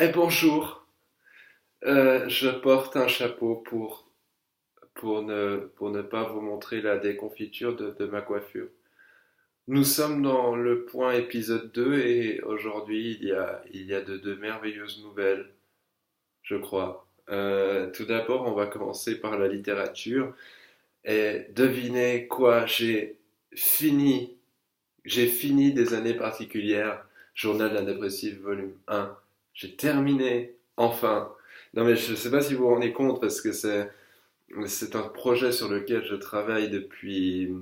Bonjour. Je porte un chapeau pour ne pas vous montrer la déconfiture de ma coiffure. Nous sommes dans le point épisode 2 et aujourd'hui il y a de merveilleuses nouvelles, je crois. Tout d'abord, on va commencer par la littérature et devinez quoi, fini, j'ai fini des années particulières, Journal d'un dépressif volume 1. J'ai terminé, enfin. Non mais je ne sais pas si vous vous rendez compte parce que c'est un projet sur lequel je travaille depuis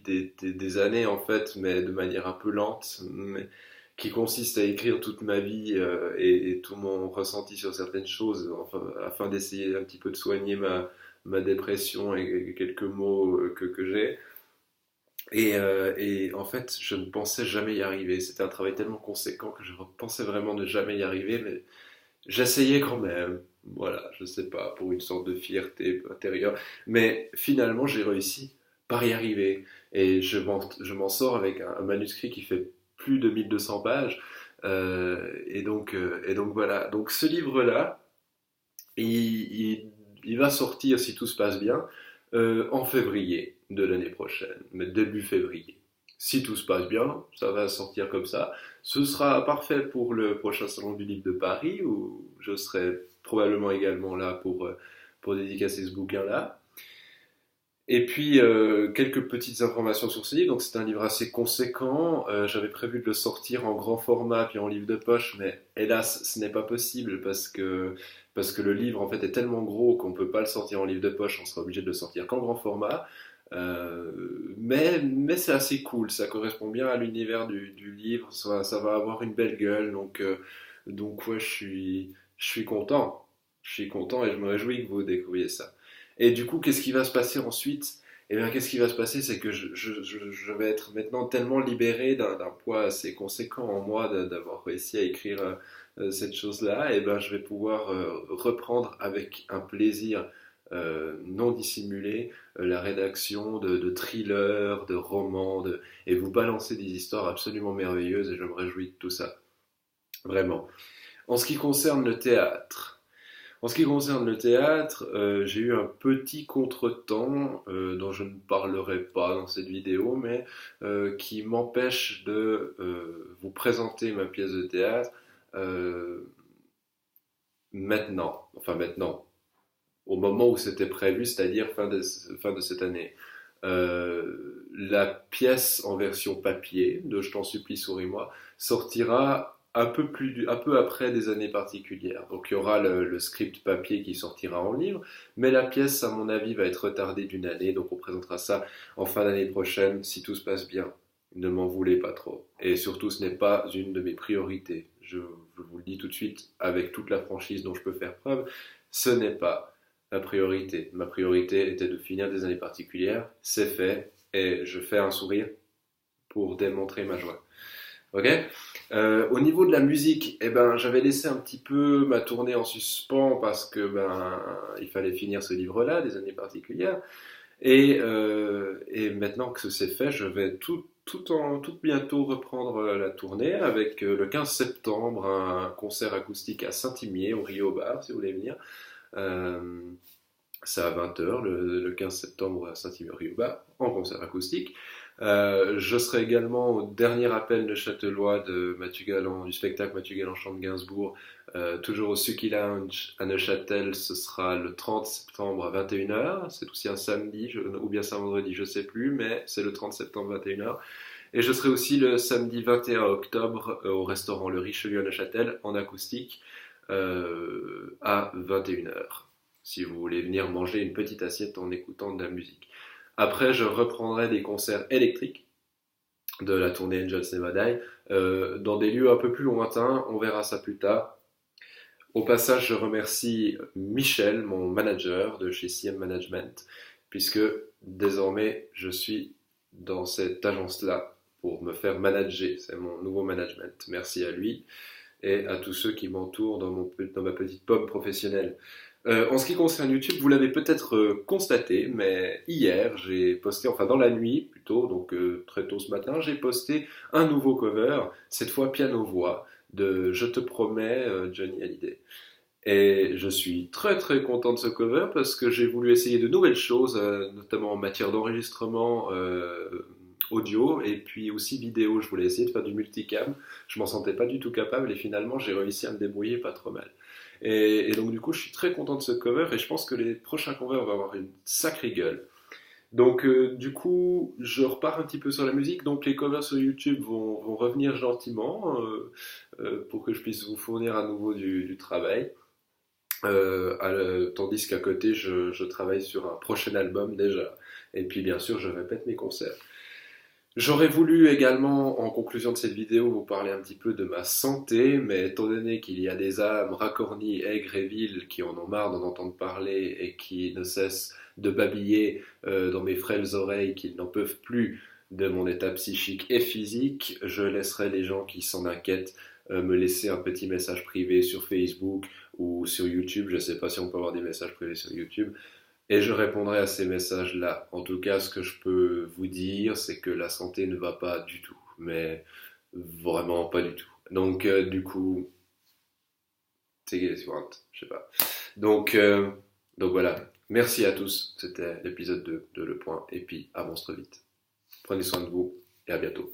des années en fait, mais de manière un peu lente, mais qui consiste à écrire toute ma vie et tout mon ressenti sur certaines choses, enfin, afin d'essayer un petit peu de soigner ma dépression et quelques maux que j'ai. Et en fait, je ne pensais jamais y arriver. C'était un travail tellement conséquent que je pensais vraiment ne jamais y arriver, mais j'essayais quand même. Voilà, je sais pas, pour une sorte de fierté intérieure. Mais finalement, j'ai réussi par y arriver. Et je m'en sors avec un manuscrit qui fait plus de 1200 pages. Et donc voilà. Donc ce livre-là, il, il va sortir, si tout se passe bien, en février de l'année prochaine, mais début février. Si tout se passe bien, ça va sortir comme ça. Ce sera parfait pour le prochain salon du livre de Paris, où je serai probablement également là pour dédicacer ce bouquin-là. Et puis, quelques petites informations sur ce livre. Donc, c'est un livre assez conséquent. J'avais prévu de le sortir en grand format puis en livre de poche, mais hélas, ce n'est pas possible parce que le livre, en fait, est tellement gros qu'on ne peut pas le sortir en livre de poche. On sera obligé de le sortir qu'en grand format. Mais c'est assez cool. Ça correspond bien à l'univers du livre. Ça va avoir une belle gueule. Donc ouais, je suis content. Je suis content et je me réjouis que vous découvriez ça. Et du coup, qu'est-ce qui va se passer ensuite? Eh bien, qu'est-ce qui va se passer? C'est que je vais être maintenant tellement libéré d'un poids assez conséquent en moi d'avoir réussi à écrire cette chose-là. Et ben, je vais pouvoir reprendre avec un plaisir non dissimulé la rédaction de thrillers, de romans, et vous balancer des histoires absolument merveilleuses. Et je me réjouis de tout ça. Vraiment. En ce qui concerne le théâtre, j'ai eu un petit contretemps dont je ne parlerai pas dans cette vidéo, mais qui m'empêche de vous présenter ma pièce de théâtre euh, maintenant, au moment où c'était prévu, c'est-à-dire fin de cette année. La pièce en version papier de Je t'en supplie, souris-moi sortira un peu après des années particulières. Donc il y aura le script papier qui sortira en livre, mais la pièce, à mon avis, va être retardée d'une année, donc on présentera ça en fin d'année prochaine, si tout se passe bien. Ne m'en voulez pas trop. Et surtout, ce n'est pas une de mes priorités. Je vous le dis tout de suite, avec toute la franchise dont je peux faire preuve, ce n'est pas ma priorité. Ma priorité était de finir des années particulières, c'est fait, et je fais un sourire pour démontrer ma joie. Ok. Au niveau de la musique, eh ben, j'avais laissé un petit peu ma tournée en suspens parce que il fallait finir ce livre-là, des années particulières. Et maintenant que c'est fait, je vais tout bientôt reprendre la tournée avec le 15 septembre un concert acoustique à Saint-Imier, au Rio Bar, si vous voulez venir. Euh, c'est à 20h le 15 septembre à Saint-Imier-Rio-Bas en concert acoustique. Je serai également au dernier appel de Châtelois de Mathieu Galland, du spectacle Mathieu Galland chante Gainsbourg, toujours au Suki Lounge à Neuchâtel. Ce sera le 30 septembre à 21h. C'est aussi un samedi, ou bien c'est un vendredi, je sais plus, mais c'est le 30 septembre 21h. Et je serai aussi le samedi 21 octobre au restaurant Le Richelieu à Neuchâtel en acoustique à 21h si vous voulez venir manger une petite assiette en écoutant de la musique. Après, je reprendrai des concerts électriques de la tournée Angels Never Die dans des lieux un peu plus lointains. On verra ça plus tard. Au passage, je remercie Michel, mon manager de chez CM Management, puisque désormais je suis dans cette agence-là pour me faire manager. C'est mon nouveau management. Merci à lui et à tous ceux qui m'entourent dans ma petite pomme professionnelle. En ce qui concerne YouTube, vous l'avez peut-être constaté, mais hier, j'ai posté, enfin dans la nuit plutôt, donc très tôt ce matin, j'ai posté un nouveau cover, cette fois piano-voix, de Je te promets, Johnny Hallyday. Et je suis très très content de ce cover parce que j'ai voulu essayer de nouvelles choses, notamment en matière d'enregistrement audio et puis aussi vidéo. Je voulais essayer de faire du multicam. Je m'en sentais pas du tout capable et finalement j'ai réussi à me débrouiller pas trop mal. Et donc du coup je suis très content de ce cover et je pense que les prochains covers vont avoir une sacrée gueule. Donc du coup je repars un petit peu sur la musique. Donc les covers sur YouTube vont revenir gentiment pour que je puisse vous fournir à nouveau du travail. Tandis qu'à côté, je travaille sur un prochain album déjà. Et puis bien sûr, je répète mes concerts. J'aurais voulu également, en conclusion de cette vidéo, vous parler un petit peu de ma santé, mais étant donné qu'il y a des âmes racornies, aigres et viles qui en ont marre d'en entendre parler et qui ne cessent de babiller dans mes frêles oreilles, qu'ils n'en peuvent plus de mon état psychique et physique, je laisserai les gens qui s'en inquiètent me laisser un petit message privé sur Facebook ou sur YouTube. Je ne sais pas si on peut avoir des messages privés sur YouTube. Et je répondrai à ces messages-là. En tout cas, ce que je peux vous dire, c'est que la santé ne va pas du tout. Mais vraiment pas du tout. Donc, du coup, take it as you want. Je sais pas. Donc, donc voilà. Merci à tous. C'était l'épisode 2 de Le Point. Et puis, à monstre vite. Prenez soin de vous et à bientôt.